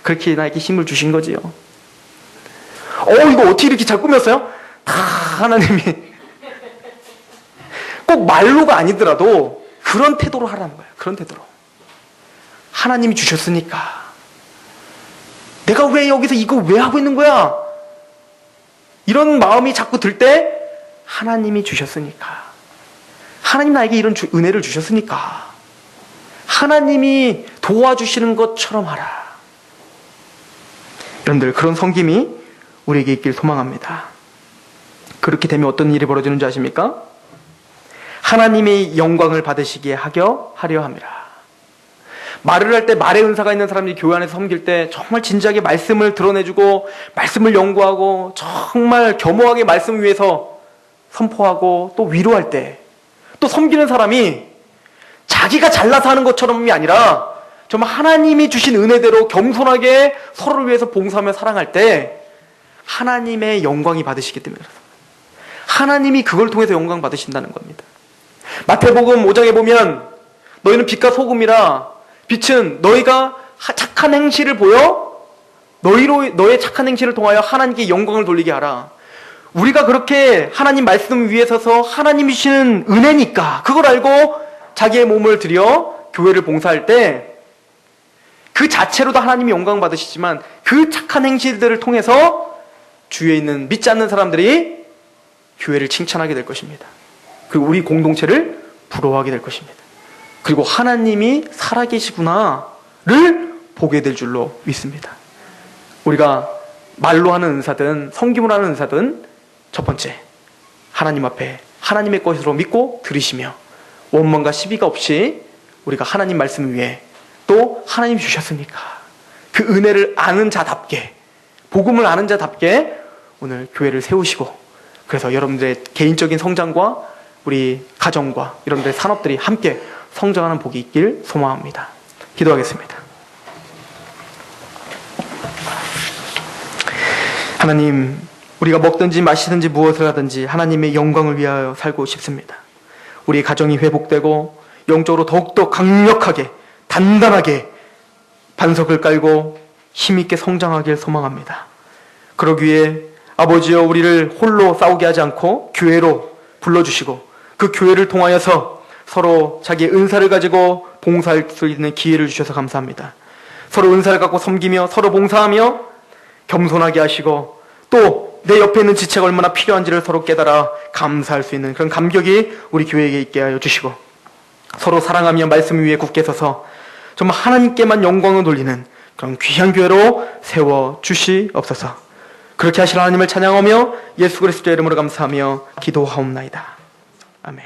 그렇게 나에게 힘을 주신 거지요. 이거 어떻게 이렇게 잘 꾸몄어요? 다 하나님이. 꼭 말로가 아니더라도 그런 태도로 하라는 거예요. 그런 태도로. 하나님이 주셨으니까. 내가 왜 여기서 이거 왜 하고 있는 거야? 이런 마음이 자꾸 들 때 하나님이 주셨으니까. 하나님 나에게 이런 은혜를 주셨으니까. 하나님이 도와주시는 것처럼 하라. 여러분들, 그런 섬김이 우리에게 있길 소망합니다. 그렇게 되면 어떤 일이 벌어지는지 아십니까? 하나님의 영광을 받으시기에 하려 함이라. 말을 할 때 말의 은사가 있는 사람들이 교회 안에서 섬길 때 정말 진지하게 말씀을 드러내주고 말씀을 연구하고 정말 겸허하게 말씀 위에서 선포하고 또 위로할 때, 또 섬기는 사람이 자기가 잘나서 하는 것처럼이 아니라 정말 하나님이 주신 은혜대로 겸손하게 서로를 위해서 봉사하며 사랑할 때 하나님의 영광이 받으시기 때문에 그렇습니다. 하나님이 그걸 통해서 영광 받으신다는 겁니다. 마태복음 5장에 보면 너희는 빛과 소금이라, 빛은 너희가 착한 행실을 보여 너의 착한 행실을 통하여 하나님께 영광을 돌리게 하라. 우리가 그렇게 하나님 말씀 위에 서서 하나님이 주시는 은혜니까 그걸 알고 자기의 몸을 들여 교회를 봉사할 때 그 자체로도 하나님이 영광 받으시지만 그 착한 행실들을 통해서 주위에 있는 믿지 않는 사람들이 교회를 칭찬하게 될 것입니다. 그리고 우리 공동체를 부러워하게 될 것입니다. 그리고 하나님이 살아계시구나를 보게 될 줄로 믿습니다. 우리가 말로 하는 은사든 섬김을 하는 은사든 첫 번째, 하나님 앞에 하나님의 것으로 믿고 들으시며 원망과 시비가 없이 우리가 하나님 말씀 위에 또 하나님 주셨으니까 그 은혜를 아는 자답게, 복음을 아는 자답게 오늘 교회를 세우시고, 그래서 여러분들의 개인적인 성장과 우리 가정과 여러분들의 산업들이 함께 성장하는 복이 있길 소망합니다. 기도하겠습니다. 하나님, 우리가 먹든지 마시든지 무엇을 하든지 하나님의 영광을 위하여 살고 싶습니다. 우리 가정이 회복되고 영적으로 더욱더 강력하게 단단하게 반석을 깔고 힘있게 성장하길 소망합니다. 그러기 위해 아버지여, 우리를 홀로 싸우게 하지 않고 교회로 불러주시고 그 교회를 통하여서 서로 자기의 은사를 가지고 봉사할 수 있는 기회를 주셔서 감사합니다. 서로 은사를 갖고 섬기며 서로 봉사하며 겸손하게 하시고 또 내 옆에 있는 지체가 얼마나 필요한지를 서로 깨달아 감사할 수 있는 그런 감격이 우리 교회에게 있게 하여 주시고, 서로 사랑하며 말씀 위에 굳게 서서 정말 하나님께만 영광을 돌리는 그런 귀한 교회로 세워주시옵소서. 그렇게 하실 하나님을 찬양하며 예수 그리스도의 이름으로 감사하며 기도하옵나이다. 아멘.